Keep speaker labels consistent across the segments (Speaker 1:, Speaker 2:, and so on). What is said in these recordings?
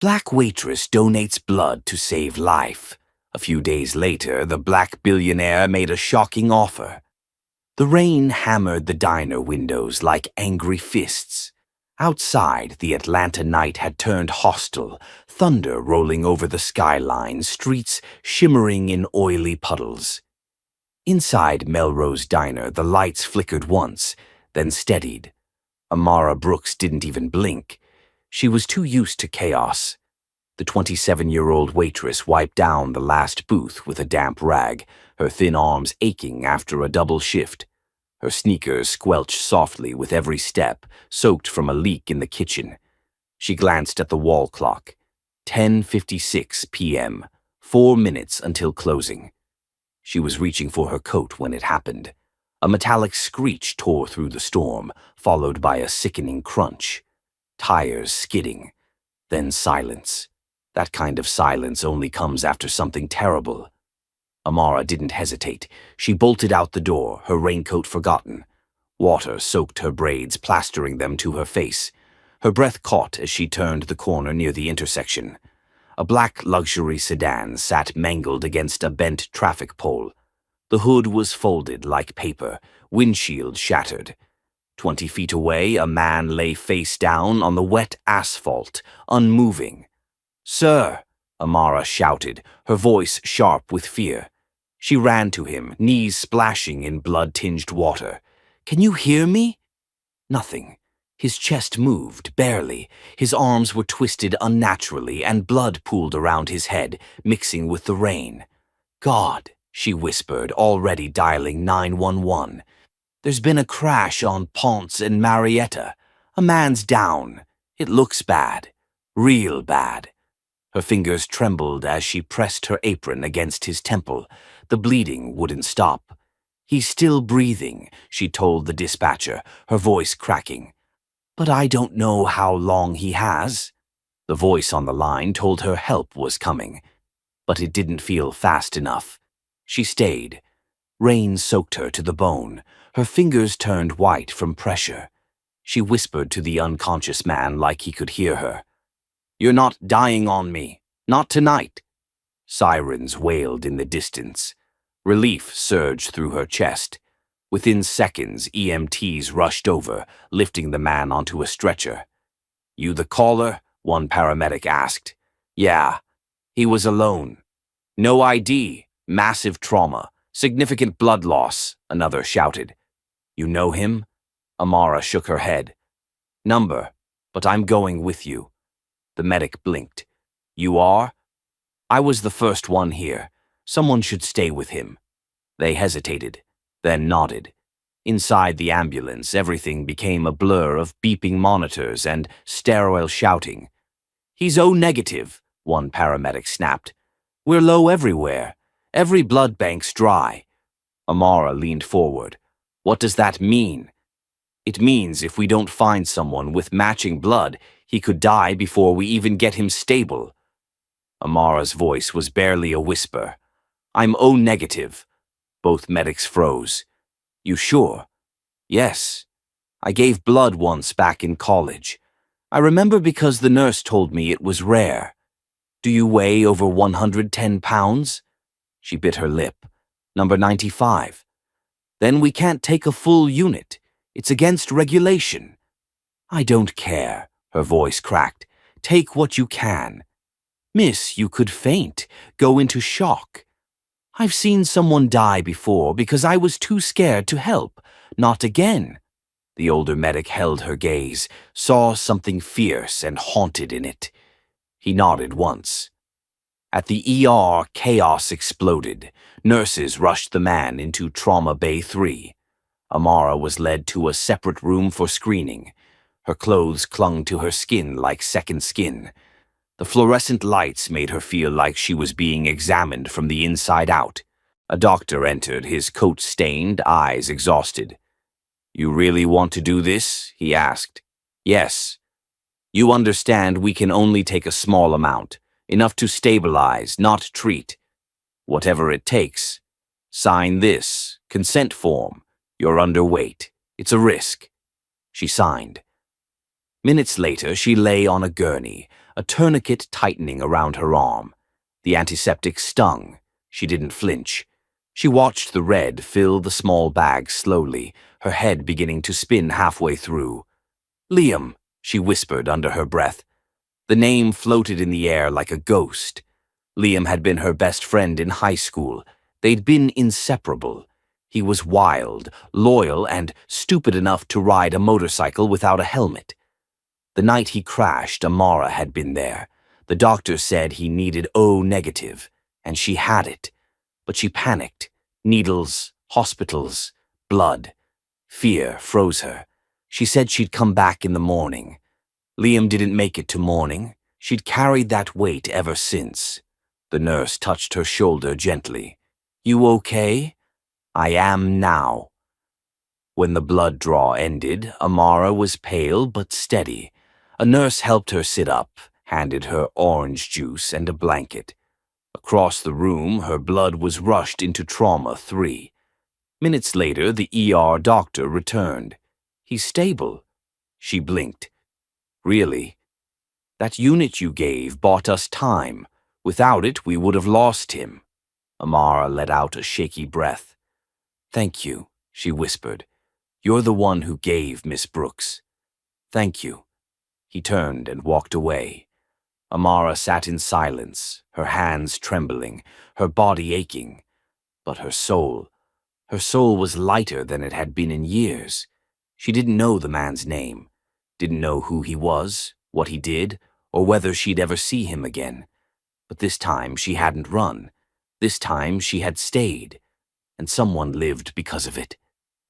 Speaker 1: Black Waitress donates blood to save life. A few days later, the Black Billionaire made a shocking offer. The rain hammered the diner windows like angry fists. Outside, the Atlanta night had turned hostile, thunder rolling over the skyline, streets shimmering in oily puddles. Inside Melrose Diner, the lights flickered once, then steadied. Amara Brooks didn't even blink. She was too used to chaos. The 27-year-old waitress wiped down the last booth with a damp rag, her thin arms aching after a double shift. Her sneakers squelched softly with every step, soaked from a leak in the kitchen. She glanced at the wall clock. 10:56 p.m., 4 minutes until closing. She was reaching for her coat when it happened. A metallic screech tore through the storm, followed by a sickening crunch. Tires skidding. Then silence. That kind of silence only comes after something terrible. Amara didn't hesitate. She bolted out the door, her raincoat forgotten. Water soaked her braids, plastering them to her face. Her breath caught as she turned the corner near the intersection. A black luxury sedan sat mangled against a bent traffic pole. The hood was folded like paper, windshield shattered. 20 feet away, a man lay face down on the wet asphalt, unmoving. "Sir!" Amara shouted, her voice sharp with fear. She ran to him, knees splashing in blood-tinged water. "Can you hear me?" Nothing. His chest moved, barely. His arms were twisted unnaturally, and blood pooled around his head, mixing with the rain. "God," she whispered, already dialing 911. "There's been a crash on Ponce and Marietta. A man's down. It looks bad. Real bad." Her fingers trembled as she pressed her apron against his temple. The bleeding wouldn't stop. "He's still breathing," she told the dispatcher, her voice cracking. "But I don't know how long he has." The voice on the line told her help was coming, but it didn't feel fast enough. She stayed. Rain soaked her to the bone. Her fingers turned white from pressure. She whispered to the unconscious man like he could hear her. "You're not dying on me. Not tonight." Sirens wailed in the distance. Relief surged through her chest. Within seconds, EMTs rushed over, lifting the man onto a stretcher. "You the caller?" one paramedic asked. "Yeah." "He was alone." "No ID. Massive trauma. Significant blood loss," another shouted. "You know him?" Amara shook her head. "Number, but I'm going with you." The medic blinked. "You are?" "I was the first one here. Someone should stay with him." They hesitated, then nodded. Inside the ambulance, everything became a blur of beeping monitors and sterile shouting. "He's O-negative," one paramedic snapped. "We're low everywhere. Every blood bank's dry." Amara leaned forward. "What does that mean?" "It means if we don't find someone with matching blood, he could die before we even get him stable." Amara's voice was barely a whisper. "I'm O-negative." Both medics froze. "You sure?" "Yes. I gave blood once back in college. I remember because the nurse told me it was rare." "Do you weigh over 110 pounds?" She bit her lip. "Number 95. "Then we can't take a full unit. It's against regulation." "I don't care," her voice cracked. "Take what you can." "Miss, you could faint, go into shock." "I've seen someone die before because I was too scared to help. Not again." The older medic held her gaze, saw something fierce and haunted in it. He nodded once. At the ER, chaos exploded. Nurses rushed the man into Trauma Bay 3. Amara was led to a separate room for screening. Her clothes clung to her skin like second skin. The fluorescent lights made her feel like she was being examined from the inside out. A doctor entered, his coat stained, eyes exhausted. "You really want to do this?" he asked. "Yes." "You understand we can only take a small amount, enough to stabilize, not treat." "Whatever it takes. Sign this, consent form. You're underweight. It's a risk." She signed. Minutes later, she lay on a gurney, a tourniquet tightening around her arm. The antiseptic stung. She didn't flinch. She watched the red fill the small bag slowly, her head beginning to spin halfway through. "Liam," she whispered under her breath. The name floated in the air like a ghost. Liam had been her best friend in high school. They'd been inseparable. He was wild, loyal, and stupid enough to ride a motorcycle without a helmet. The night he crashed, Amara had been there. The doctor said he needed O negative, and she had it. But she panicked. Needles, hospitals, blood. Fear froze her. She said she'd come back in the morning. Liam didn't make it to morning. She'd carried that weight ever since. The nurse touched her shoulder gently. "You okay?" "I am now." When the blood draw ended, Amara was pale but steady. A nurse helped her sit up, handed her orange juice and a blanket. Across the room, her blood was rushed into Trauma 3. Minutes later, the ER doctor returned. "He's stable." She blinked. "Really? That unit you gave bought us time. Without it, we would have lost him." Amara let out a shaky breath. "Thank you," she whispered. "You're the one who gave Miss Brooks." "Thank you." He turned and walked away. Amara sat in silence, her hands trembling, her body aching. But her soul was lighter than it had been in years. She didn't know the man's name, didn't know who he was, what he did, or whether she'd ever see him again. But this time she hadn't run. This time she had stayed, and someone lived because of it.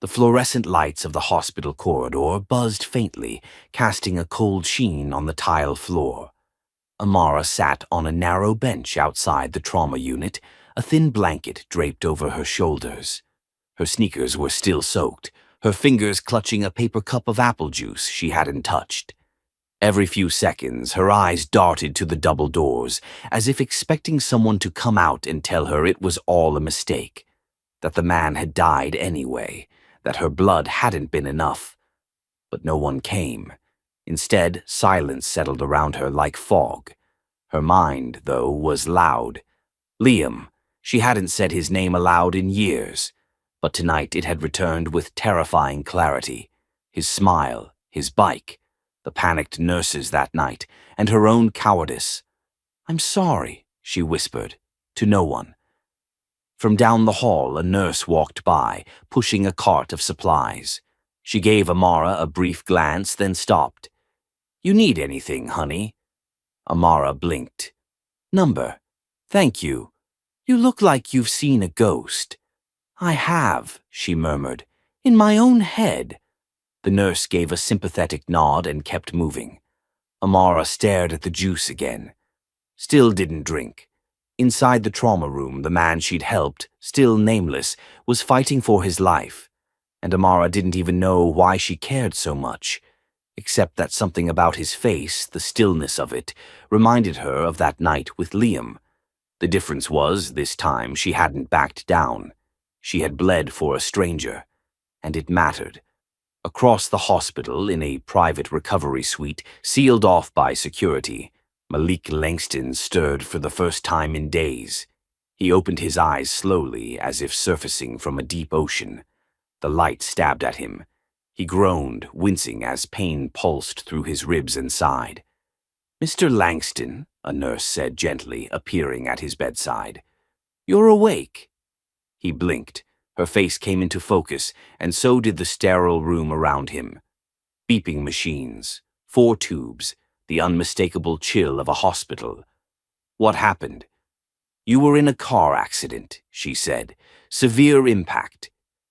Speaker 1: The fluorescent lights of the hospital corridor buzzed faintly, casting a cold sheen on the tile floor. Amara sat on a narrow bench outside the trauma unit, a thin blanket draped over her shoulders. Her sneakers were still soaked, her fingers clutching a paper cup of apple juice she hadn't touched. Every few seconds, her eyes darted to the double doors, as if expecting someone to come out and tell her it was all a mistake, that the man had died anyway, that her blood hadn't been enough. But no one came. Instead, silence settled around her like fog. Her mind, though, was loud. Liam. She hadn't said his name aloud in years, but tonight it had returned with terrifying clarity. His smile, his bike, the panicked nurses that night, and her own cowardice. "I'm sorry," she whispered, to no one. From down the hall, a nurse walked by, pushing a cart of supplies. She gave Amara a brief glance, then stopped. "You need anything, honey?" Amara blinked. "Number. Thank you. You look like you've seen a ghost." "I have," she murmured, "in my own head." The nurse gave a sympathetic nod and kept moving. Amara stared at the juice again. Still didn't drink. Inside the trauma room, the man she'd helped, still nameless, was fighting for his life. And Amara didn't even know why she cared so much, except that something about his face, the stillness of it, reminded her of that night with Liam. The difference was, this time, she hadn't backed down. She had bled for a stranger, and it mattered. Across the hospital, in a private recovery suite, sealed off by security, Malik Langston stirred for the first time in days. He opened his eyes slowly, as if surfacing from a deep ocean. The light stabbed at him. He groaned, wincing as pain pulsed through his ribs and side. "Mr. Langston," a nurse said gently, appearing at his bedside. "You're awake." He blinked. Her face came into focus, and so did the sterile room around him. Beeping machines, 4 tubes, the unmistakable chill of a hospital. "What happened?" "You were in a car accident," she said. "Severe impact.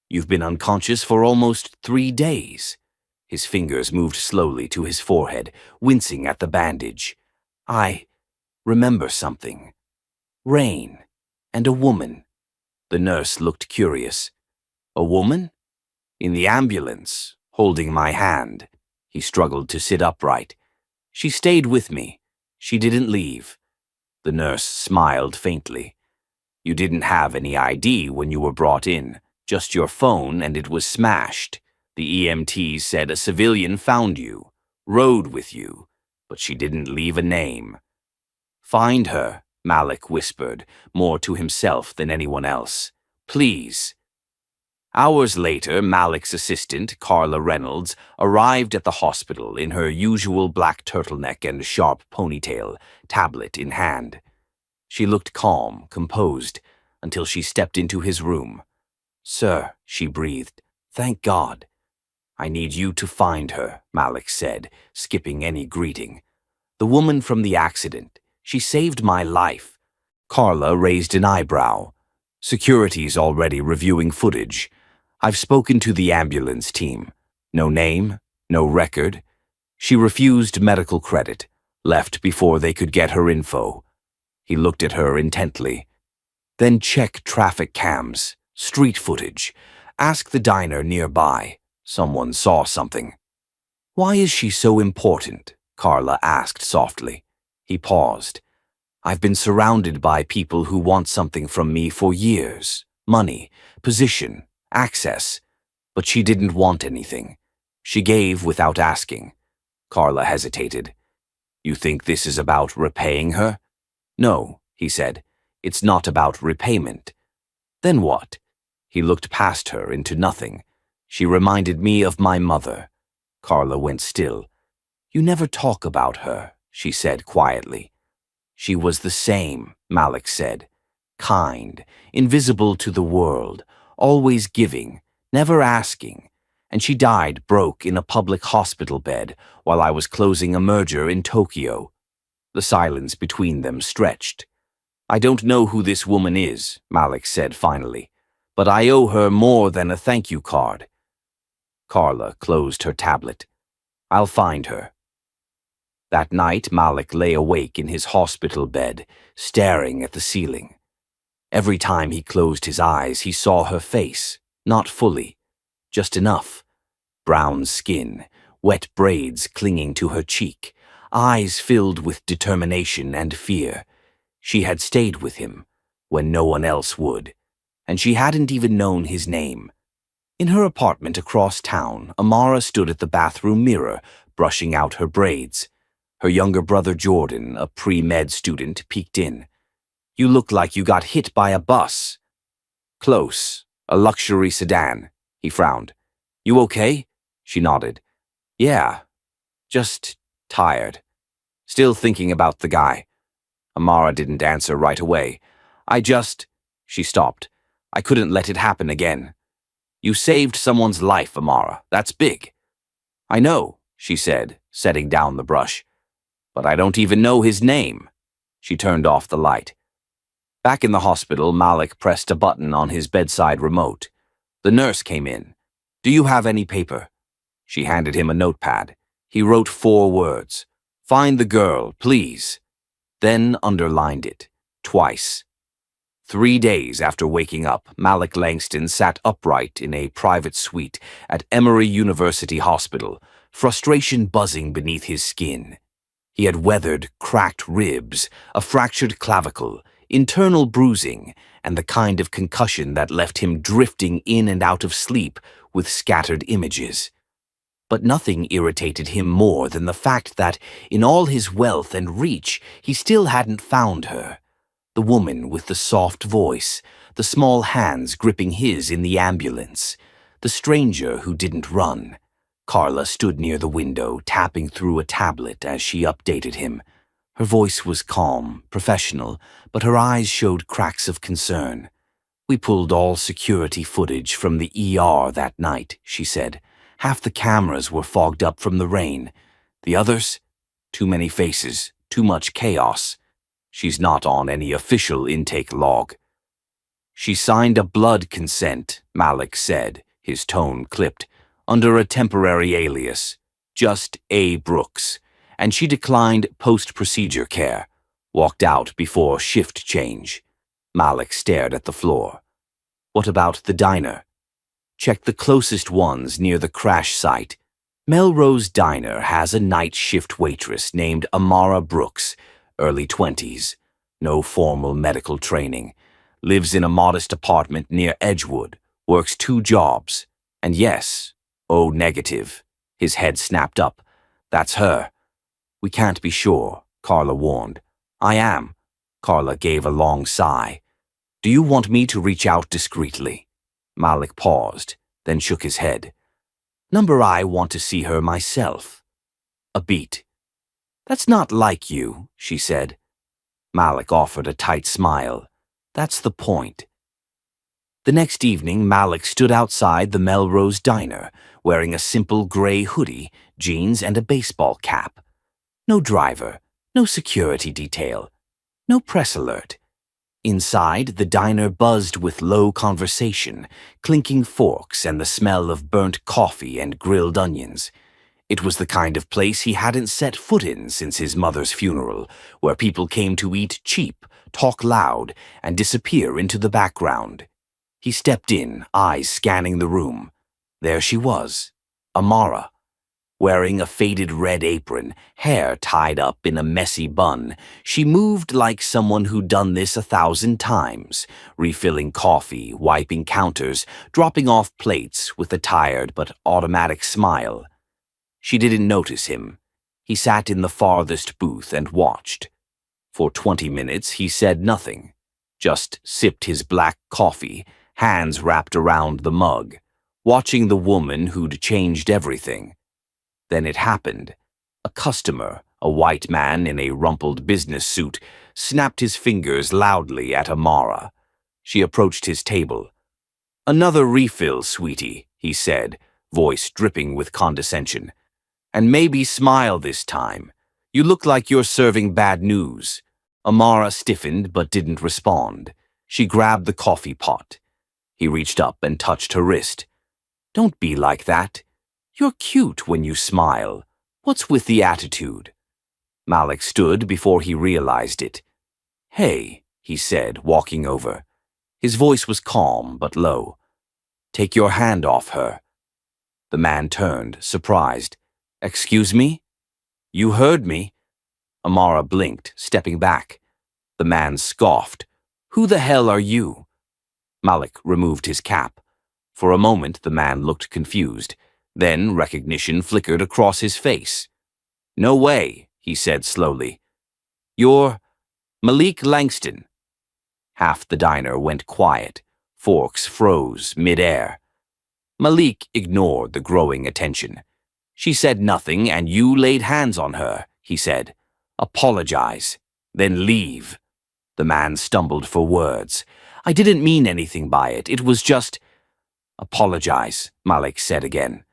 Speaker 1: You've been unconscious for almost 3 days." His fingers moved slowly to his forehead, wincing at the bandage. "I remember something. Rain and a woman." The nurse looked curious. "A woman?" "In the ambulance, holding my hand." He struggled to sit upright. "She stayed with me. She didn't leave." The nurse smiled faintly. "You didn't have any ID when you were brought in, just your phone, and it was smashed. The EMTs said a civilian found you, rode with you. but she didn't leave a name. "Find her," Malik whispered, more to himself than anyone else. "Please." Hours later, Malik's assistant, Carla Reynolds, arrived at the hospital in her usual black turtleneck and sharp ponytail, tablet in hand. She looked calm, composed, until she stepped into his room. "Sir," she breathed, "thank God." "I need you to find her," Malik said, skipping any greeting. "The woman from the accident. She saved my life." Carla raised an eyebrow. "Security's already reviewing footage. I've spoken to the ambulance team. No name, no record. She refused medical credit, left before they could get her info." He looked at her intently. "Then check traffic cams, street footage. Ask the diner nearby. Someone saw something." "Why is she so important?" Carla asked softly. He paused. "I've been surrounded by people who want something from me for years. Money, position, access. But she didn't want anything. She gave without asking." Carla hesitated. "You think this is about repaying her?" "No," he said. "It's not about repayment." "Then what?" He looked past her into nothing. "She reminded me of my mother." Carla went still. "You never talk about her," she said quietly. "She was the same," Malik said. "Kind, invisible to the world, always giving, never asking. And she died broke in a public hospital bed while I was closing a merger in Tokyo." The silence between them stretched. "I don't know who this woman is," Malik said finally, "but I owe her more than a thank you card." Carla closed her tablet. "I'll find her." That night, Malik lay awake in his hospital bed, staring at the ceiling. Every time he closed his eyes, he saw her face, not fully, just enough. Brown skin, wet braids clinging to her cheek, eyes filled with determination and fear. She had stayed with him when no one else would, and she hadn't even known his name. In her apartment across town, Amara stood at the bathroom mirror, brushing out her braids. Her younger brother Jordan, a pre-med student, peeked in. "You look like you got hit by a bus." "Close. A luxury sedan." He frowned. "You okay?" She nodded. "Yeah. Just tired. Still thinking about the guy." Amara didn't answer right away. She stopped. "I couldn't let it happen again." "You saved someone's life, Amara. That's big." "I know," she said, setting down the brush. "But I don't even know his name." She turned off the light. Back in the hospital, Malik pressed a button on his bedside remote. The nurse came in. "Do you have any paper?" She handed him a notepad. He wrote 4 words. "Find the girl, please." Then underlined it, twice. 3 days after waking up, Malik Langston sat upright in a private suite at Emory University Hospital, frustration buzzing beneath his skin. He had weathered cracked ribs, a fractured clavicle, internal bruising, and the kind of concussion that left him drifting in and out of sleep with scattered images. But nothing irritated him more than the fact that, in all his wealth and reach, he still hadn't found her. The woman with the soft voice, the small hands gripping his in the ambulance, the stranger who didn't run. Carla stood near the window, tapping through a tablet as she updated him. Her voice was calm, professional, but her eyes showed cracks of concern. "We pulled all security footage from the ER that night," she said. "Half the cameras were fogged up from the rain. The others? Too many faces, too much chaos. She's not on any official intake log." "She signed a blood consent," Malik said, his tone clipped, "under a temporary alias, just A. Brooks, and she declined post-procedure care, walked out before shift change." Malik stared at the floor. "What about the diner?" "Check the closest ones near the crash site. Melrose Diner has a night shift waitress named Amara Brooks, early 20s, no formal medical training, lives in a modest apartment near Edgewood, works 2 jobs, and yes, O negative." His head snapped up. "That's her." We can't be sure, Carla warned. I am. Carla gave a long sigh. Do you want me to reach out discreetly? Malik paused, then shook his head. Number I want to see her myself. A beat. That's not like you, she said. Malik offered a tight smile. That's the point. The next evening, Malik stood outside the Melrose Diner, wearing a simple gray hoodie, jeans, and a baseball cap. No driver, no security detail, no press alert. Inside, the diner buzzed with low conversation, clinking forks and the smell of burnt coffee and grilled onions. It was the kind of place he hadn't set foot in since his mother's funeral, where people came to eat cheap, talk loud, and disappear into the background. He stepped in, eyes scanning the room. There she was, Amara. Wearing a faded red apron, hair tied up in a messy bun, she moved like someone who'd done this 1,000 times, refilling coffee, wiping counters, dropping off plates with a tired but automatic smile. She didn't notice him. He sat in the farthest booth and watched. For 20 minutes he said nothing, just sipped his black coffee, hands wrapped around the mug, watching the woman who'd changed everything. Then it happened. A customer, a white man in a rumpled business suit, snapped his fingers loudly at Amara. She approached his table. Another refill, sweetie, he said, voice dripping with condescension. And maybe smile this time. You look like you're serving bad news. Amara stiffened but didn't respond. She grabbed the coffee pot. He reached up and touched her wrist. Don't be like that. You're cute when you smile. What's with the attitude? Malik stood before he realized it. Hey, he said, walking over. His voice was calm but low. Take your hand off her. The man turned, surprised. Excuse me? You heard me? Amara blinked, stepping back. The man scoffed. Who the hell are you? Malik removed his cap. For a moment, the man looked confused. Then recognition flickered across his face. No way, he said slowly. You're Malik Langston. Half the diner went quiet. Forks froze mid-air. Malik ignored the growing attention. She said nothing and you laid hands on her, he said. Apologize, then leave. The man stumbled for words. I didn't mean anything by it. It was just... Apologize, Malik said again.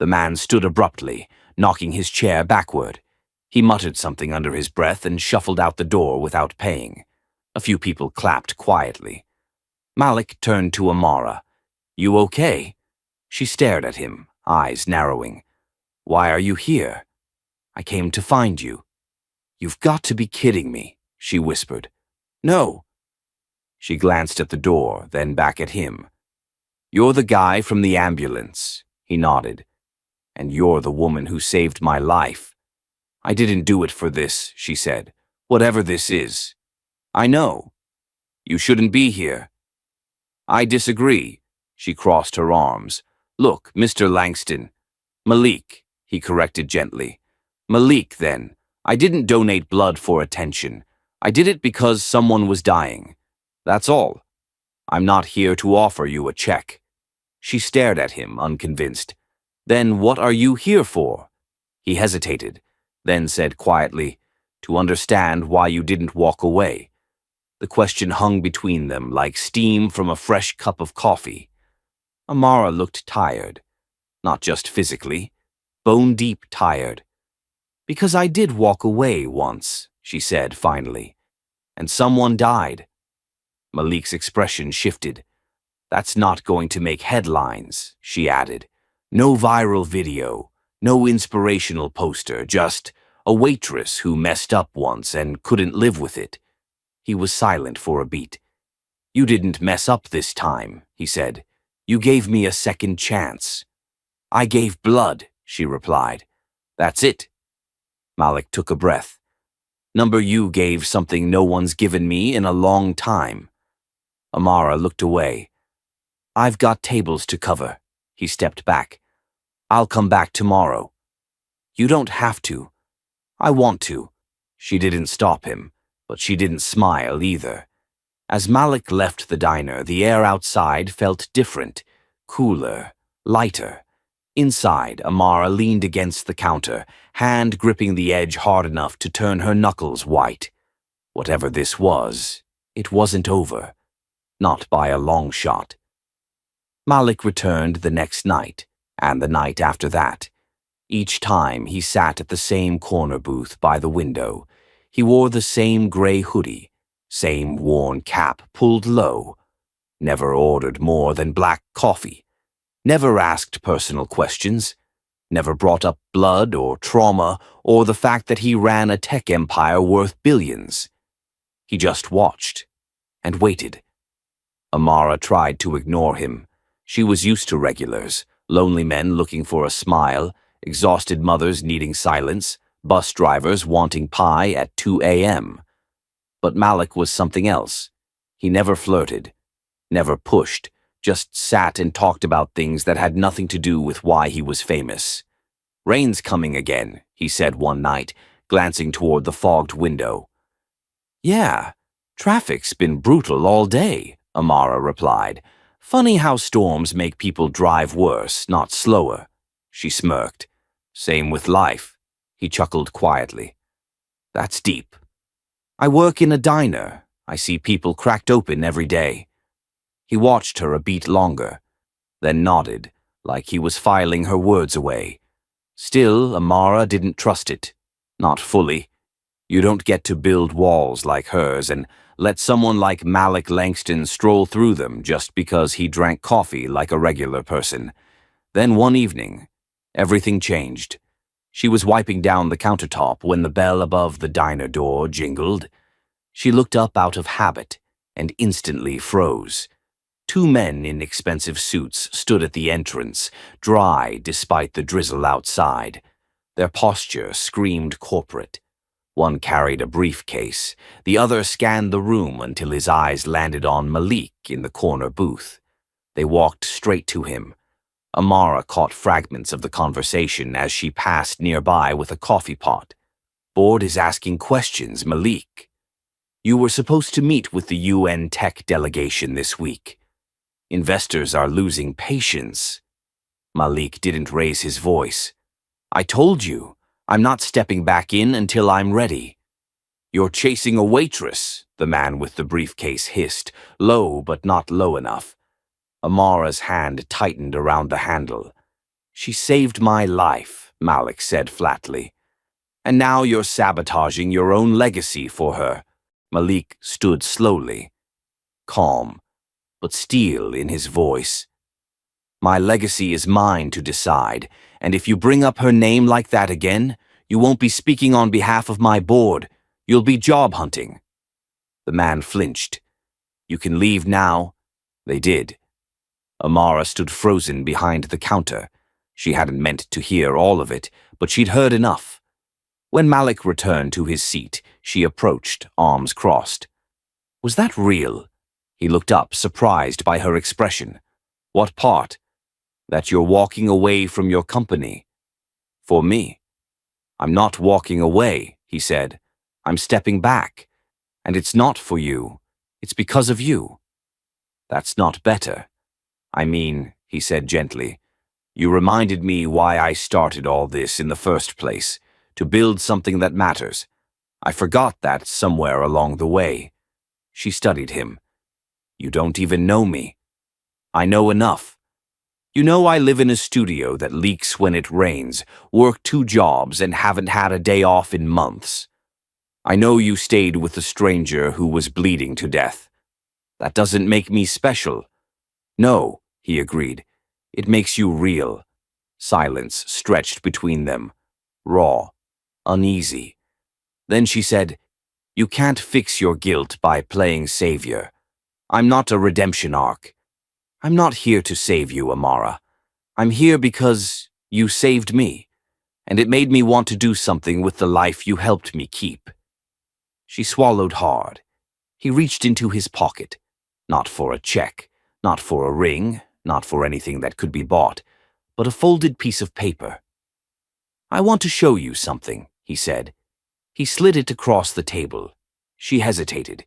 Speaker 1: The man stood abruptly, knocking his chair backward. He muttered something under his breath and shuffled out the door without paying. A few people clapped quietly. Malik turned to Amara. You okay? She stared at him, eyes narrowing. Why are you here? I came to find you. You've got to be kidding me, she whispered. No. She glanced at the door, then back at him. You're the guy from the ambulance, he nodded. And you're the woman who saved my life. I didn't do it for this, she said. Whatever this is. I know. You shouldn't be here. I disagree. She crossed her arms. Look, Mr. Langston. Malik, he corrected gently. Malik, then. I didn't donate blood for attention. I did it because someone was dying. That's all. I'm not here to offer you a check. She stared at him, unconvinced. Then what are you here for? He hesitated, then said quietly, to understand why you didn't walk away. The question hung between them like steam from a fresh cup of coffee. Amara looked tired, not just physically, bone-deep tired. Because I did walk away once, she said finally, and someone died. Malik's expression shifted. That's not going to make headlines, she added. No viral video, no inspirational poster, just a waitress who messed up once and couldn't live with it. He was silent for a beat. You didn't mess up this time, he said. You gave me a second chance. I gave blood, she replied. That's it. Malik took a breath. Number you gave something no one's given me in a long time. Amara looked away. I've got tables to cover. He stepped back. I'll come back tomorrow. You don't have to. I want to. She didn't stop him, but she didn't smile either. As Malik left the diner, the air outside felt different, cooler, lighter. Inside, Amara leaned against the counter, hand gripping the edge hard enough to turn her knuckles white. Whatever this was, it wasn't over. Not by a long shot. Malik returned the next night, and the night after that. Each time he sat at the same corner booth by the window. He wore the same gray hoodie, same worn cap pulled low. Never ordered more than black coffee. Never asked personal questions. Never brought up blood or trauma or the fact that he ran a tech empire worth billions. He just watched and waited. Amara tried to ignore him. She was used to regulars, lonely men looking for a smile, exhausted mothers needing silence, bus drivers wanting pie at 2 a.m. But Malik was something else. He never flirted, never pushed, just sat and talked about things that had nothing to do with why he was famous. "Rain's coming again," he said one night, glancing toward the fogged window. "Yeah, traffic's been brutal all day," Amara replied. "Funny how storms make people drive worse, not slower." She smirked. "Same with life," he chuckled quietly. "That's deep. I work in a diner. I see people cracked open every day." He watched her a beat longer, then nodded, like he was filing her words away. Still, Amara didn't trust it. Not fully. You don't get to build walls like hers and let someone like Malik Langston stroll through them just because he drank coffee like a regular person. Then one evening, everything changed. She was wiping down the countertop when the bell above the diner door jingled. She looked up out of habit and instantly froze. Two men in expensive suits stood at the entrance, dry despite the drizzle outside. Their posture screamed corporate. One carried a briefcase. The other scanned the room until his eyes landed on Malik in the corner booth. They walked straight to him. Amara caught fragments of the conversation as she passed nearby with a coffee pot. "Board is asking questions, Malik. You were supposed to meet with the UN tech delegation this week. Investors are losing patience." Malik didn't raise his voice. "I told you, I'm not stepping back in until I'm ready." "You're chasing a waitress," the man with the briefcase hissed, low but not low enough. Amara's hand tightened around the handle. "She saved my life," Malik said flatly. "And now you're sabotaging your own legacy for her." Malik stood slowly, calm, but steel in his voice. "My legacy is mine to decide, and if you bring up her name like that again, you won't be speaking on behalf of my board. You'll be job hunting." The man flinched. "You can leave now." They did. Amara stood frozen behind the counter. She hadn't meant to hear all of it, but she'd heard enough. When Malik returned to his seat, she approached, arms crossed. "Was that real?" He looked up, surprised by her expression. "What part?" "That you're walking away from your company." "For me?" "I'm not walking away," he said. "I'm stepping back. And it's not for you. It's because of you." "That's not better." "I mean," he said gently, "you reminded me why I started all this in the first place, to build something that matters. I forgot that somewhere along the way." She studied him. "You don't even know me." "I know enough. You know I live in a studio that leaks when it rains, work 2 jobs and haven't had a day off in months. I know you stayed with a stranger who was bleeding to death. That doesn't make me special." "No," he agreed. "It makes you real." Silence stretched between them, raw, uneasy. Then she said, "You can't fix your guilt by playing savior. I'm not a redemption arc. I'm not here to save you, Amara. I'm here because you saved me, and it made me want to do something with the life you helped me keep." She swallowed hard. He reached into his pocket, not for a check, not for a ring, not for anything that could be bought, but a folded piece of paper. "I want to show you something," he said. He slid it across the table. She hesitated,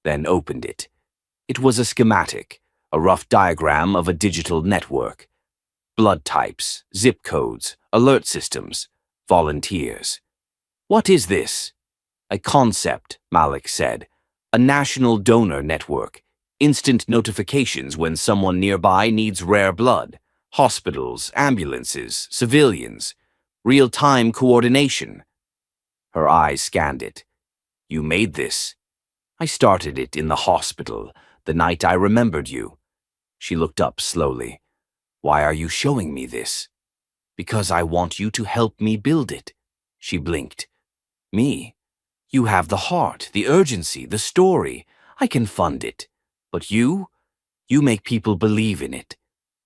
Speaker 1: then opened it. It was a schematic, a rough diagram of a digital network. Blood types, zip codes, alert systems, volunteers. "What is this?" "A concept," Malik said. "A national donor network. Instant notifications when someone nearby needs rare blood. Hospitals, ambulances, civilians. Real-time coordination." Her eyes scanned it. "You made this?" "I started it in the hospital, the night I remembered you." She looked up slowly. "Why are you showing me this?" "Because I want you to help me build it." She blinked. "Me? You have the heart, the urgency, the story. I can fund it. But you make people believe in it."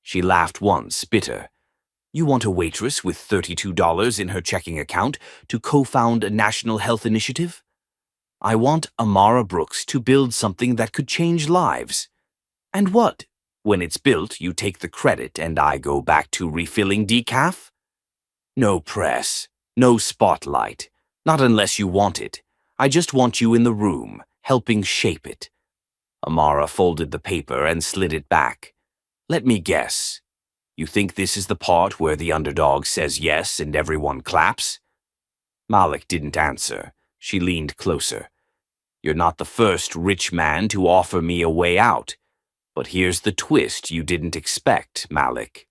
Speaker 1: She laughed once, bitter. "You want a waitress with $32 in her checking account to co-found a national health initiative? I want Amara Brooks to build something that could change lives. And what? When it's built, you take the credit and I go back to refilling decaf? No press, no spotlight, not unless you want it. I just want you in the room, helping shape it." Amara folded the paper and slid it back. "Let me guess. You think this is the part where the underdog says yes and everyone claps?" Malik didn't answer. She leaned closer. "You're not the first rich man to offer me a way out. But here's the twist you didn't expect, Malik."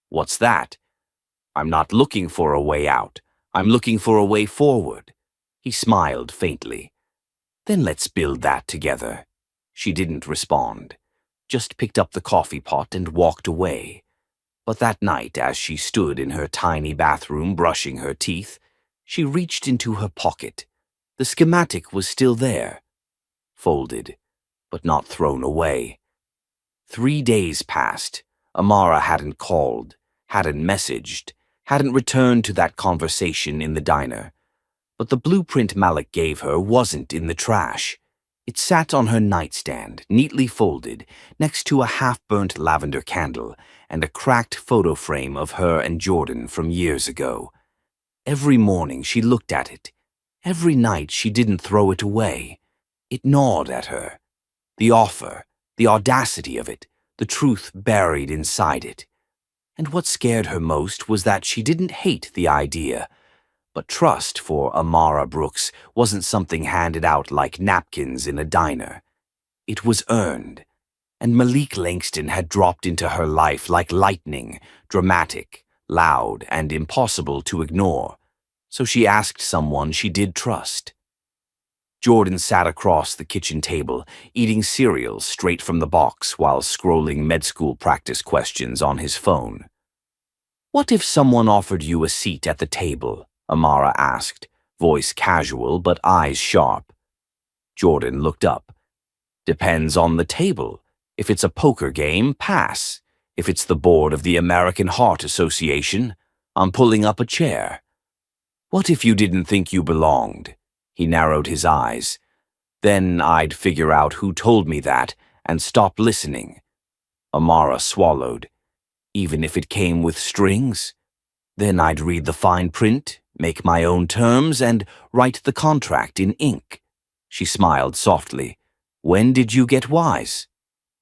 Speaker 1: "What's that?" "I'm not looking for a way out. I'm looking for a way forward." He smiled faintly. "Then let's build that together." She didn't respond, just picked up the coffee pot and walked away. But that night, as she stood in her tiny bathroom brushing her teeth, she reached into her pocket. The schematic was still there, folded, but not thrown away. 3 days passed. Amara hadn't called, hadn't messaged, hadn't returned to that conversation in the diner. But the blueprint Malik gave her wasn't in the trash. It sat on her nightstand, neatly folded, next to a half-burnt lavender candle and a cracked photo frame of her and Jordan from years ago. Every morning she looked at it. Every night she didn't throw it away. It gnawed at her. The offer, the audacity of it, the truth buried inside it. And what scared her most was that she didn't hate the idea. But trust for Amara Brooks wasn't something handed out like napkins in a diner. It was earned. And Malik Langston had dropped into her life like lightning, dramatic, loud, and impossible to ignore. So she asked someone she did trust. Jordan sat across the kitchen table, eating cereal straight from the box while scrolling med school practice questions on his phone. "What if someone offered you a seat at the table?" Amara asked, voice casual but eyes sharp. Jordan looked up. "Depends on the table. If it's a poker game, pass. If it's the board of the American Heart Association, I'm pulling up a chair." "What if you didn't think you belonged?" He narrowed his eyes. "Then I'd figure out who told me that and stop listening." Amara swallowed. "Even if it came with strings? Then I'd read the fine print, make my own terms, and write the contract in ink." She smiled softly. "When did you get wise?"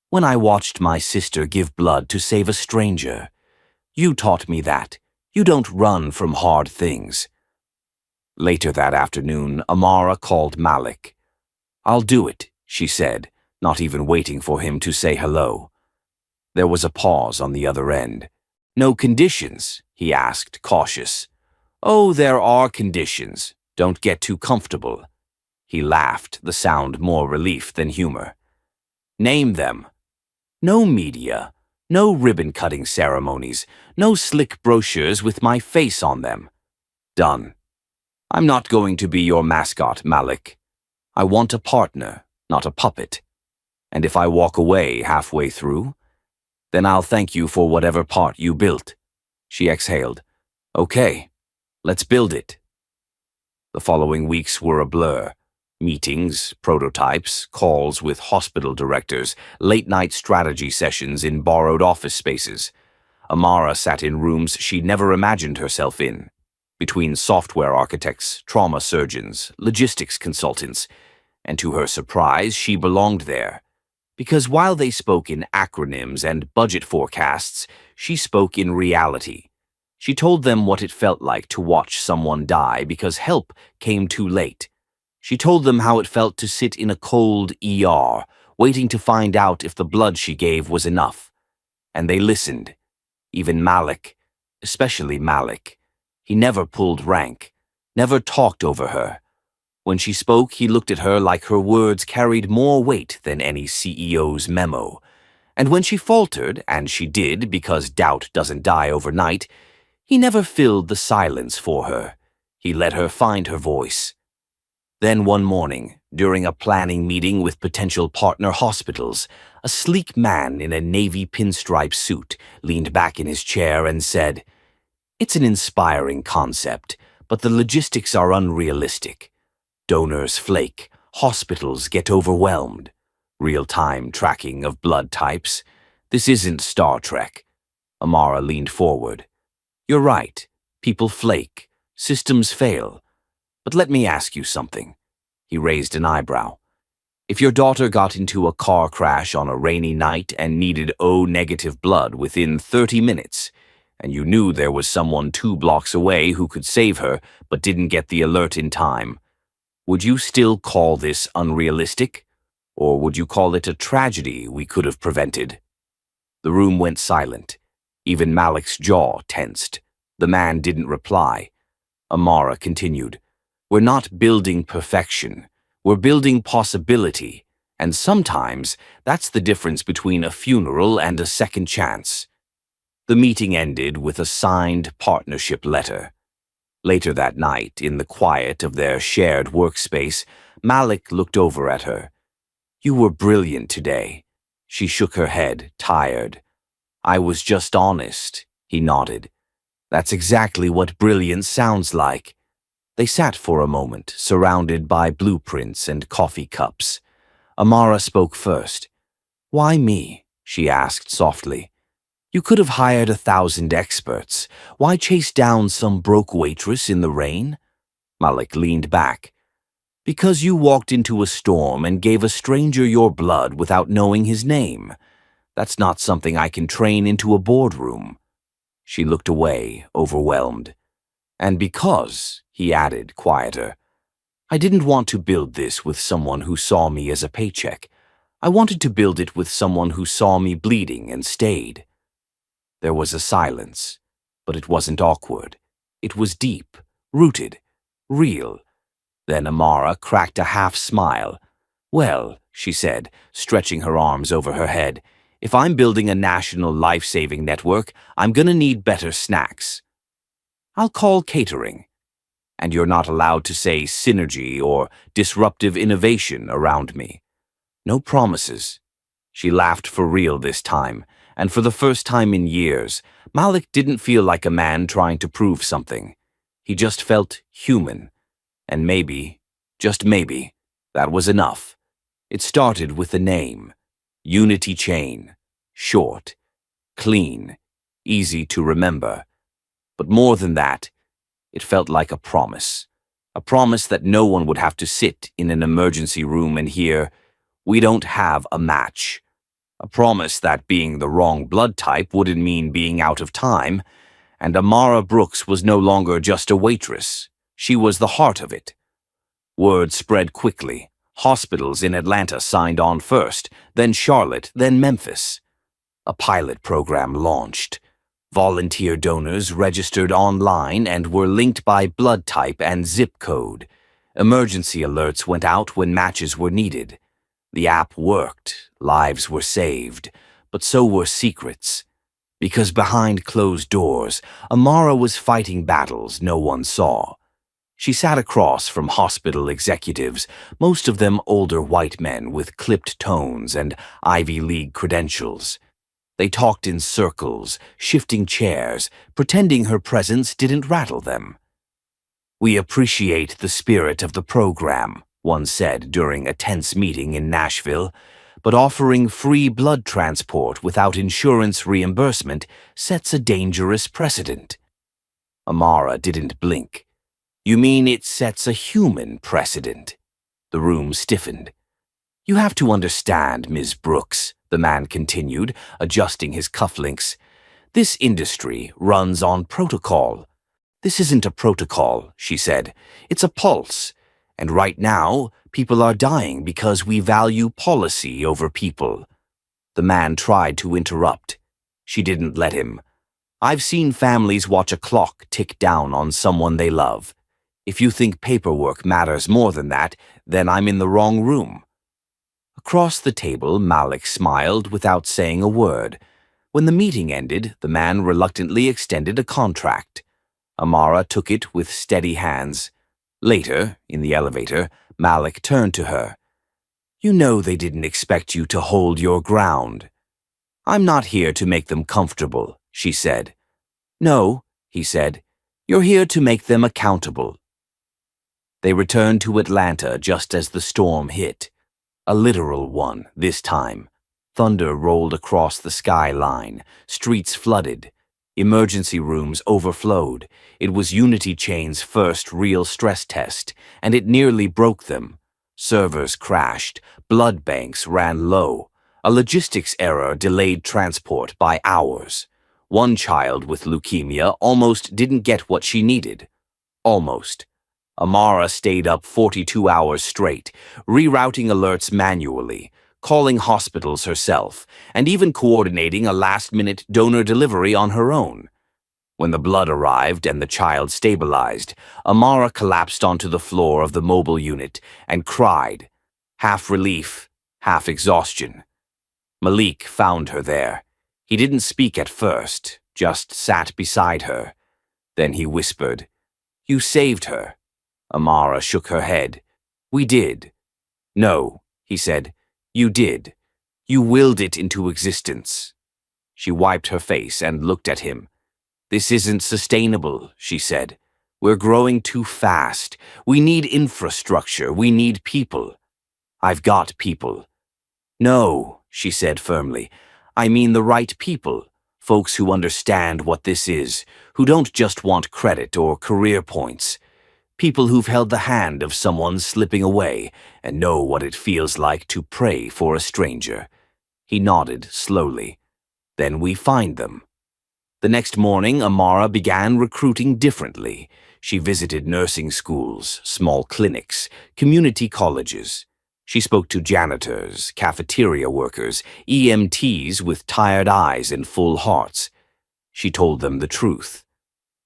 Speaker 1: "When I watched my sister give blood to save a stranger. You taught me that. You don't run from hard things." Later that afternoon, Amara called Malik. "I'll do it," she said, not even waiting for him to say hello. There was a pause on the other end. "No conditions?" he asked, cautious. "Oh, there are conditions. Don't get too comfortable." He laughed, the sound more relief than humor. "Name them." "No media, no ribbon-cutting ceremonies, no slick brochures with my face on them." "Done. I'm not going to be your mascot, Malik. I want a partner, not a puppet. And if I walk away halfway through, then I'll thank you for whatever part you built." She exhaled. "Okay, let's build it." The following weeks were a blur. Meetings, prototypes, calls with hospital directors, late-night strategy sessions in borrowed office spaces. Amara sat in rooms she never imagined herself in. between software architects, trauma surgeons, logistics consultants, and to her surprise, she belonged there. Because while they spoke in acronyms and budget forecasts, she spoke in reality. She told them what it felt like to watch someone die because help came too late. She told them how it felt to sit in a cold ER, waiting to find out if the blood she gave was enough. And they listened. Even Malik, especially Malik. He never pulled rank, never talked over her. When she spoke, he looked at her like her words carried more weight than any CEO's memo. And when she faltered, and she did because doubt doesn't die overnight, he never filled the silence for her. He let her find her voice. Then one morning, during a planning meeting with potential partner hospitals, a sleek man in a navy pinstripe suit leaned back in his chair and said, "It's an inspiring concept, but the logistics are unrealistic. Donors flake, hospitals get overwhelmed. Real-time tracking of blood types. This isn't Star Trek." Amara leaned forward. "You're right. People flake. Systems fail. But let me ask you something." He raised an eyebrow. "If your daughter got into a car crash on a rainy night and needed O-negative blood within 30 minutes, and you knew there was someone 2 blocks away who could save her but didn't get the alert in time, would you still call this unrealistic? Or would you call it a tragedy we could have prevented?" The room went silent. Even Malik's jaw tensed. The man didn't reply. Amara continued, "We're not building perfection. We're building possibility. And sometimes that's the difference between a funeral and a second chance." The meeting ended with a signed partnership letter. Later that night, in the quiet of their shared workspace, Malik looked over at her. "You were brilliant today." She shook her head, tired. "I was just honest," he nodded. "That's exactly what brilliance sounds like." They sat for a moment, surrounded by blueprints and coffee cups. Amara spoke first. "Why me?" she asked softly. "You could have hired 1,000 experts. Why chase down some broke waitress in the rain?" Malik leaned back. "Because you walked into a storm and gave a stranger your blood without knowing his name. That's not something I can train into a boardroom." She looked away, overwhelmed. "And because," he added, quieter, "I didn't want to build this with someone who saw me as a paycheck. I wanted to build it with someone who saw me bleeding and stayed." There was a silence, but it wasn't awkward. It was deep, rooted, real. Then Amara cracked a half-smile. "Well," she said, stretching her arms over her head, "if I'm building a national life-saving network, I'm gonna need better snacks. I'll call catering. And you're not allowed to say synergy or disruptive innovation around me. No promises." She laughed for real this time, and for the first time in years, Malik didn't feel like a man trying to prove something. He just felt human. And maybe, just maybe, that was enough. It started with a name. Unity Chain. Short. Clean. Easy to remember. But more than that, it felt like a promise. A promise that no one would have to sit in an emergency room and hear, "We don't have a match." A promise that being the wrong blood type wouldn't mean being out of time, and Amara Brooks was no longer just a waitress. She was the heart of it. Word spread quickly. Hospitals in Atlanta signed on first, then Charlotte, then Memphis. A pilot program launched. Volunteer donors registered online and were linked by blood type and zip code. Emergency alerts went out when matches were needed. The app worked, lives were saved, but so were secrets. Because behind closed doors, Amara was fighting battles no one saw. She sat across from hospital executives, most of them older white men with clipped tones and Ivy League credentials. They talked in circles, shifting chairs, pretending her presence didn't rattle them. "We appreciate the spirit of the program," one said during a tense meeting in Nashville, "but offering free blood transport without insurance reimbursement sets a dangerous precedent." Amara didn't blink. You mean it sets a human precedent? The room stiffened. You have to understand, Ms. Brooks, the man continued, adjusting his cufflinks. This industry runs on protocol. This isn't a protocol, she said. It's a pulse. And right now, people are dying because we value policy over people. The man tried to interrupt. She didn't let him. I've seen families watch a clock tick down on someone they love. If you think paperwork matters more than that, then I'm in the wrong room. Across the table, Malik smiled without saying a word. When the meeting ended, the man reluctantly extended a contract. Amara took it with steady hands. Later, in the elevator, Malik turned to her. You know they didn't expect you to hold your ground. I'm not here to make them comfortable, she said. No, he said. You're here to make them accountable. They returned to Atlanta just as the storm hit. A literal one, this time. Thunder rolled across the skyline. Streets flooded. Emergency rooms overflowed. It was Unity Chain's first real stress test, and it nearly broke them. Servers crashed. Blood banks ran low. A logistics error delayed transport by hours. One child with leukemia almost didn't get what she needed. Almost. Amara stayed up 42 hours straight, rerouting alerts manually, calling hospitals herself, and even coordinating a last-minute donor delivery on her own. When the blood arrived and the child stabilized, Amara collapsed onto the floor of the mobile unit and cried, half relief, half exhaustion. Malik found her there. He didn't speak at first, just sat beside her. Then he whispered, You saved her. Amara shook her head. We did. No, he said. You did. You willed it into existence. She wiped her face and looked at him. This isn't sustainable, she said. We're growing too fast. We need infrastructure. We need people. I've got people. No, she said firmly. I mean the right people. Folks who understand what this is, who don't just want credit or career points. People who've held the hand of someone slipping away and know what it feels like to pray for a stranger. He nodded slowly. Then we find them. The next morning, Amara began recruiting differently. She visited nursing schools, small clinics, community colleges. She spoke to janitors, cafeteria workers, EMTs with tired eyes and full hearts. She told them the truth,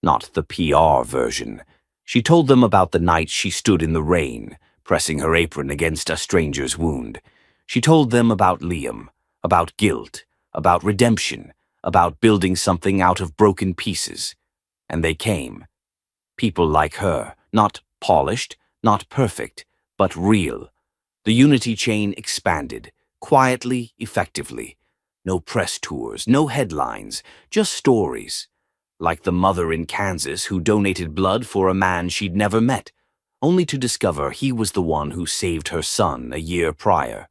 Speaker 1: not the PR version. She told them about the night she stood in the rain, pressing her apron against a stranger's wound. She told them about Liam, about guilt, about redemption, about building something out of broken pieces. And they came. People like her, not polished, not perfect, but real. The Unity Chain expanded, quietly, effectively. No press tours, no headlines, just stories. Like the mother in Kansas who donated blood for a man she'd never met, only to discover he was the one who saved her son a year prior.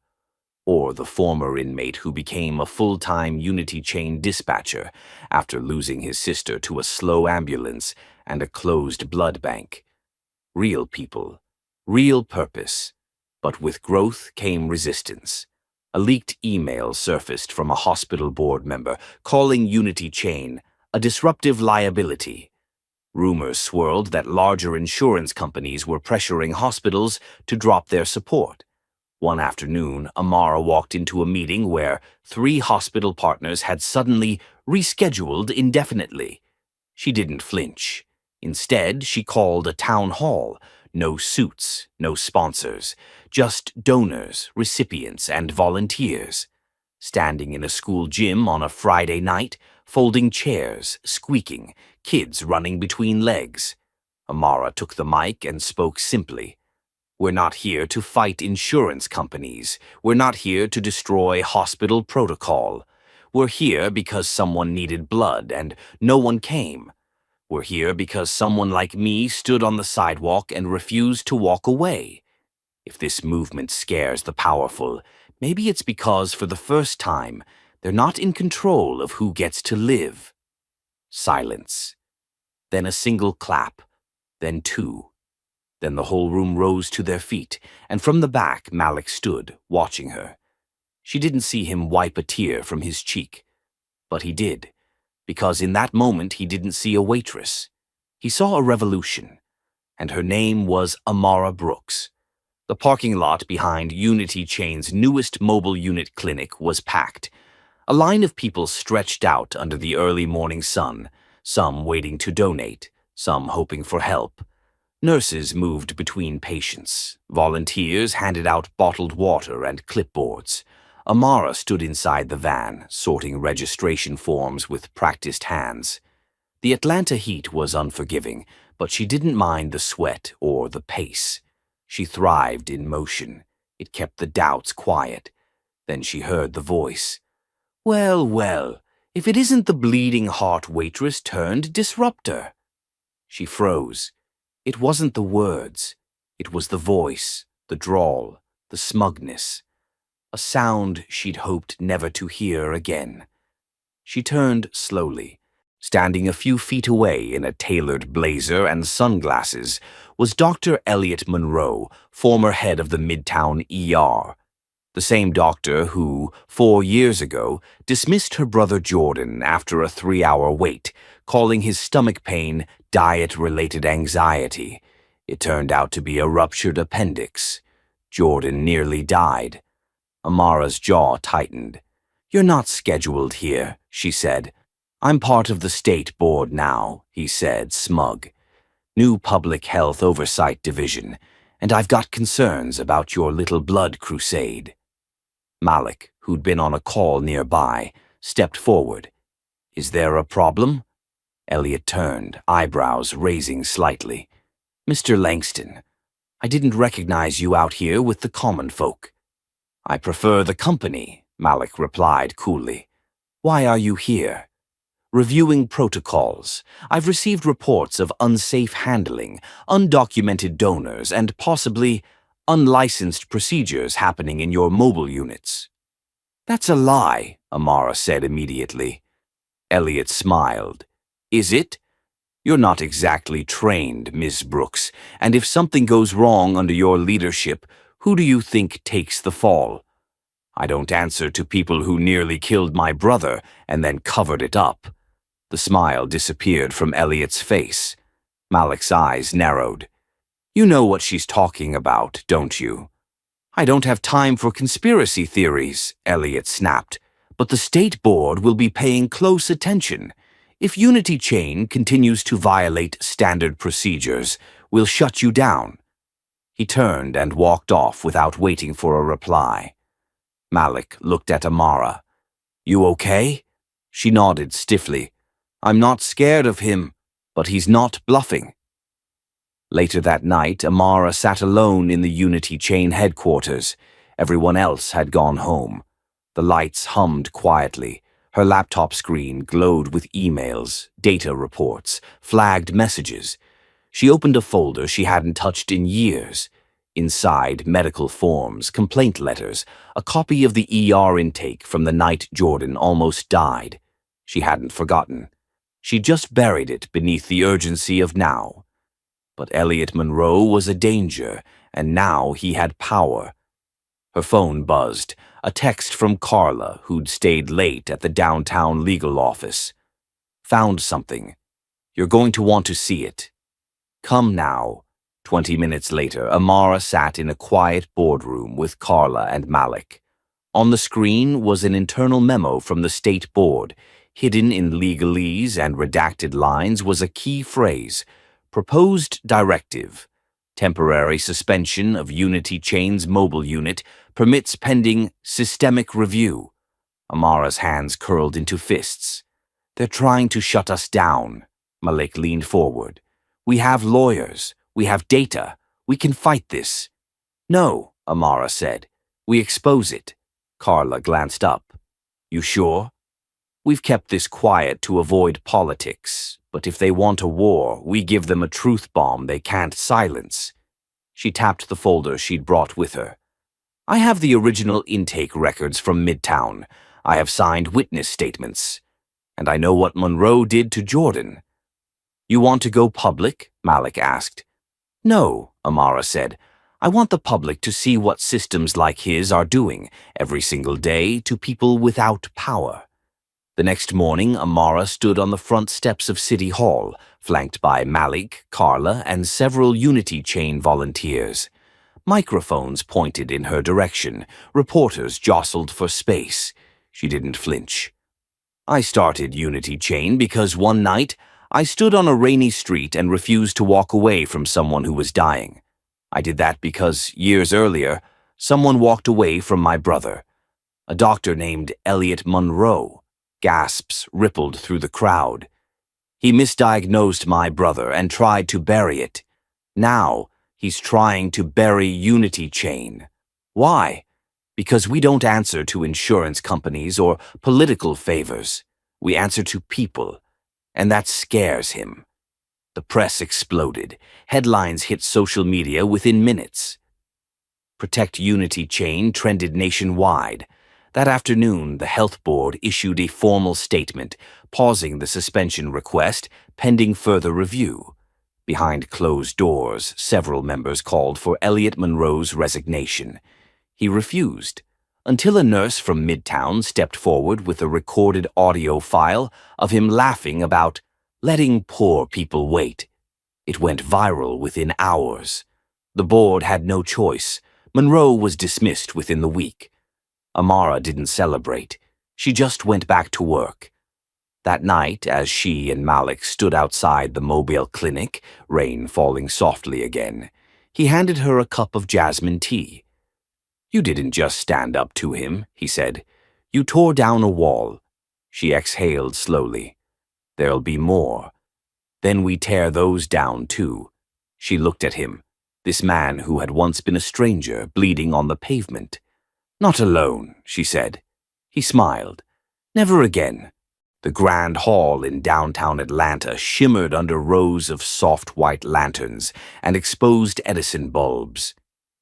Speaker 1: Or the former inmate who became a full-time Unity Chain dispatcher after losing his sister to a slow ambulance and a closed blood bank. Real people, real purpose. But with growth came resistance. A leaked email surfaced from a hospital board member calling Unity Chain a disruptive liability. Rumors swirled that larger insurance companies were pressuring hospitals to drop their support. One afternoon, Amara walked into a meeting where 3 hospital partners had suddenly rescheduled indefinitely. She didn't flinch. Instead, she called a town hall. No suits, no sponsors, just donors, recipients, and volunteers. Standing in a school gym on a Friday night, folding chairs, squeaking, kids running between legs. Amara took the mic and spoke simply. We're not here to fight insurance companies. We're not here to destroy hospital protocol. We're here because someone needed blood and no one came. We're here because someone like me stood on the sidewalk and refused to walk away. If this movement scares the powerful, maybe it's because for the first time, they're not in control of who gets to live. Silence. Then a single clap, then two. Then the whole room rose to their feet, and from the back Malik stood, watching her. She didn't see him wipe a tear from his cheek. But he did, because in that moment he didn't see a waitress. He saw a revolution, and her name was Amara Brooks. The parking lot behind Unity Chain's newest mobile unit clinic was packed. A line of people stretched out under the early morning sun, some waiting to donate, some hoping for help. Nurses moved between patients. Volunteers handed out bottled water and clipboards. Amara stood inside the van, sorting registration forms with practiced hands. The Atlanta heat was unforgiving, but she didn't mind the sweat or the pace. She thrived in motion. It kept the doubts quiet. Then she heard the voice. "Well, well, if it isn't the bleeding heart waitress turned disruptor." She froze. It wasn't the words. It was the voice, the drawl, the smugness. A sound she'd hoped never to hear again. She turned slowly. Standing a few feet away in a tailored blazer and sunglasses was Dr. Elliot Monroe, former head of the Midtown ER. The same doctor who, 4 years ago, dismissed her brother Jordan after a 3-hour wait, calling his stomach pain diet-related anxiety. It turned out to be a ruptured appendix. Jordan nearly died. Amara's jaw tightened. "You're not scheduled here," she said. "I'm part of the state board now," he said, smug. "New Public Health Oversight Division, and I've got concerns about your little blood crusade." Malik, who'd been on a call nearby, stepped forward. "Is there a problem?" Elliot turned, eyebrows raising slightly. "Mr. Langston, I didn't recognize you out here with the common folk." "I prefer the company," Malik replied coolly. "Why are you here?" "Reviewing protocols. I've received reports of unsafe handling, undocumented donors, and possibly unlicensed procedures happening in your mobile units." "That's a lie," Amara said immediately. Elliot smiled. "Is it? You're not exactly trained, Miss Brooks, and if something goes wrong under your leadership, who do you think takes the fall? I don't answer to people who nearly killed my brother and then covered it up." The smile disappeared from Elliot's face. Malik's eyes narrowed. "You know what she's talking about, don't you?" "I don't have time for conspiracy theories," Elliot snapped, "but the state board will be paying close attention. If Unity Chain continues to violate standard procedures, we'll shut you down." He turned and walked off without waiting for a reply. Malik looked at Amara. "You okay?" She nodded stiffly. "I'm not scared of him, but he's not bluffing." Later that night, Amara sat alone in the Unity Chain headquarters. Everyone else had gone home. The lights hummed quietly. Her laptop screen glowed with emails, data reports, flagged messages. She opened a folder she hadn't touched in years. Inside, medical forms, complaint letters, a copy of the ER intake from the night Jordan almost died. She hadn't forgotten. She just buried it beneath the urgency of now. But Elliot Monroe was a danger, and now he had power. Her phone buzzed, a text from Carla, who'd stayed late at the downtown legal office. "Found something. You're going to want to see it. Come now." 20 minutes later, Amara sat in a quiet boardroom with Carla and Malik. On the screen was an internal memo from the state board. Hidden in legalese and redacted lines was a key phrase: "Proposed directive. Temporary suspension of Unity Chain's mobile unit permits pending systemic review." Amara's hands curled into fists. "They're trying to shut us down." Malik leaned forward. "We have lawyers. We have data. We can fight this." "No," Amara said. "We expose it." Carla glanced up. "You sure?" "We've kept this quiet to avoid politics, but if they want a war, we give them a truth bomb they can't silence." She tapped the folder she'd brought with her. "I have the original intake records from Midtown. I have signed witness statements. And I know what Monroe did to Jordan." You want to go public? Malik asked. No, Amara said. I want the public to see what systems like his are doing every single day to people without power. The next morning, Amara stood on the front steps of City Hall, flanked by Malik, Carla, and several Unity Chain volunteers. Microphones pointed in her direction. Reporters jostled for space. She didn't flinch. I started Unity Chain because one night I stood on a rainy street and refused to walk away from someone who was dying. I did that because, years earlier, someone walked away from my brother. A doctor named Elliot Monroe. Gasps rippled through the crowd. He misdiagnosed my brother and tried to bury it. Now, he's trying to bury Unity Chain. Why? Because we don't answer to insurance companies or political favors. We answer to people, and that scares him. The press exploded. Headlines hit social media within minutes. Protect Unity Chain trended nationwide. That afternoon, the health board issued a formal statement, pausing the suspension request pending further review. Behind closed doors, several members called for Elliot Monroe's resignation. He refused, until a nurse from Midtown stepped forward with a recorded audio file of him laughing about letting poor people wait. It went viral within hours. The board had no choice. Monroe was dismissed within the week. Amara didn't celebrate. She just went back to work. That night, as she and Malik stood outside the Mobile clinic, rain falling softly again, he handed her a cup of jasmine tea. You didn't just stand up to him, he said. You tore down a wall. She exhaled slowly. There'll be more. Then we tear those down too. She looked at him, this man who had once been a stranger bleeding on the pavement. Not alone, she said. He smiled. Never again. The Grand Hall in downtown Atlanta shimmered under rows of soft white lanterns and exposed Edison bulbs.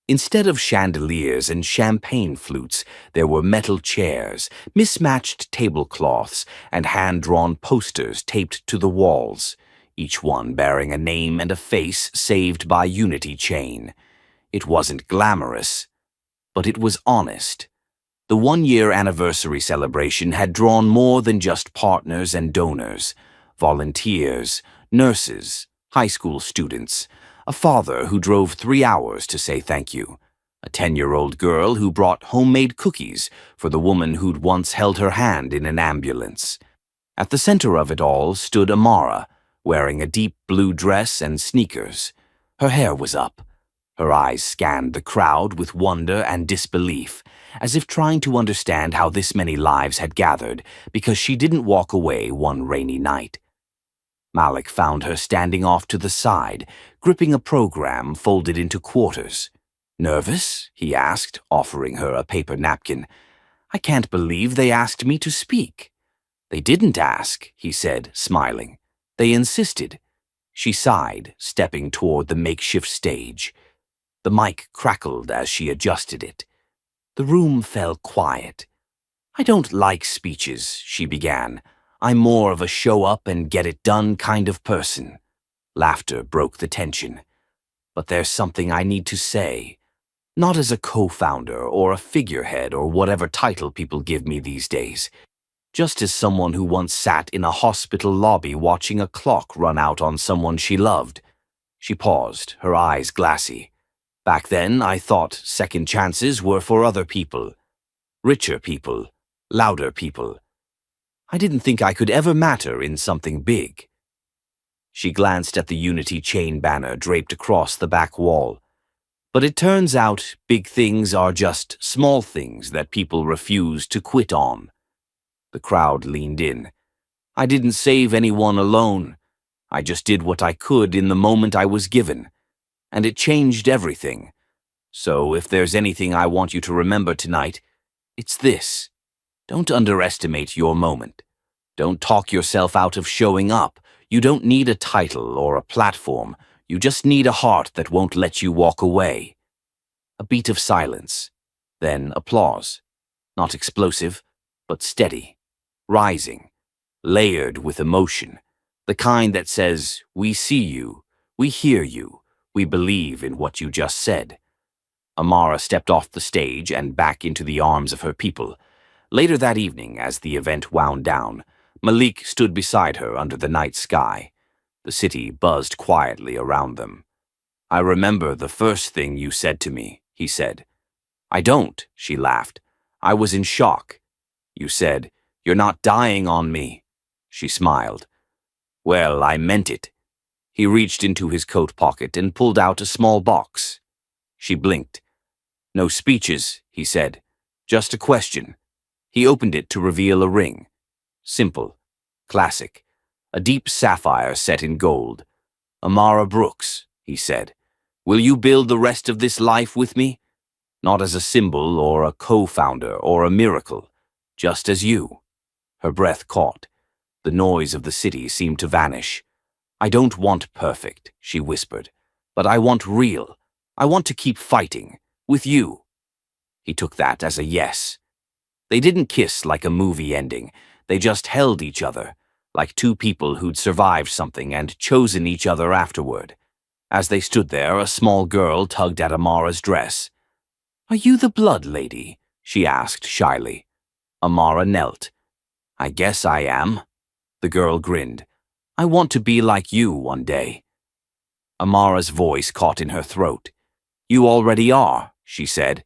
Speaker 1: Instead of chandeliers and champagne flutes, there were metal chairs, mismatched tablecloths, and hand-drawn posters taped to the walls, each one bearing a name and a face saved by Unity Chain. It wasn't glamorous, but it was honest. The one-year anniversary celebration had drawn more than just partners and donors, volunteers, nurses, high school students, a father who drove 3 hours to say thank you, a 10-year-old girl who brought homemade cookies for the woman who'd once held her hand in an ambulance. At the center of it all stood Amara, wearing a deep blue dress and sneakers. Her hair was up. Her eyes scanned the crowd with wonder and disbelief, as if trying to understand how this many lives had gathered because she didn't walk away one rainy night. Malik found her standing off to the side, gripping a program folded into quarters. Nervous? He asked, offering her a paper napkin. I can't believe they asked me to speak. They didn't ask, he said, smiling. They insisted. She sighed, stepping toward the makeshift stage. The mic crackled as she adjusted it. The room fell quiet. I don't like speeches, she began. I'm more of a show-up-and-get-it-done kind of person. Laughter broke the tension. But there's something I need to say. Not as a co-founder or a figurehead or whatever title people give me these days. Just as someone who once sat in a hospital lobby watching a clock run out on someone she loved. She paused, her eyes glassy. Back then, I thought second chances were for other people. Richer people. Louder people. I didn't think I could ever matter in something big. She glanced at the Unity Chain banner draped across the back wall. But it turns out big things are just small things that people refuse to quit on. The crowd leaned in. I didn't save anyone alone. I just did what I could in the moment I was given. And it changed everything. So if there's anything I want you to remember tonight, it's this. Don't underestimate your moment. Don't talk yourself out of showing up. You don't need a title or a platform. You just need a heart that won't let you walk away. A beat of silence. Then applause. Not explosive, but steady. Rising. Layered with emotion. The kind that says, "We see you, we hear you, we believe in what you just said." Amara stepped off the stage and back into the arms of her people. Later that evening, as the event wound down, Malik stood beside her under the night sky. The city buzzed quietly around them. "I remember the first thing you said to me," he said. "I don't," she laughed. "I was in shock." "You said, 'You're not dying on me.'" She smiled. "Well, I meant it." He reached into his coat pocket and pulled out a small box. She blinked. "No speeches," he said. "Just a question." He opened it to reveal a ring. Simple. Classic. A deep sapphire set in gold. "Amara Brooks," he said. "Will you build the rest of this life with me? Not as a symbol or a co-founder or a miracle. Just as you." Her breath caught. The noise of the city seemed to vanish. "I don't want perfect," she whispered. "But I want real. I want to keep fighting. With you." He took that as a yes. They didn't kiss like a movie ending. They just held each other, like two people who'd survived something and chosen each other afterward. As they stood there, a small girl tugged at Amara's dress. "Are you the blood lady?" she asked shyly. Amara knelt. "I guess I am." The girl grinned. "I want to be like you one day." Amara's voice caught in her throat. "You already are," she said.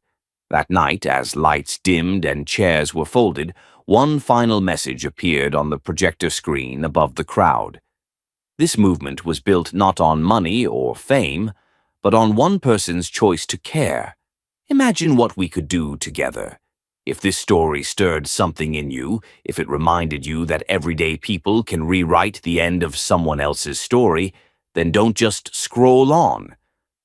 Speaker 1: That night, as lights dimmed and chairs were folded, one final message appeared on the projector screen above the crowd. This movement was built not on money or fame, but on one person's choice to care. Imagine what we could do together. If this story stirred something in you, if it reminded you that everyday people can rewrite the end of someone else's story, then don't just scroll on.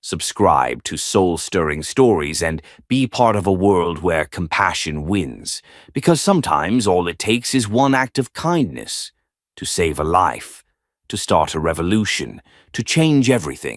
Speaker 1: Subscribe to soul-stirring stories and be part of a world where compassion wins, because sometimes all it takes is one act of kindness to save a life, to start a revolution, to change everything.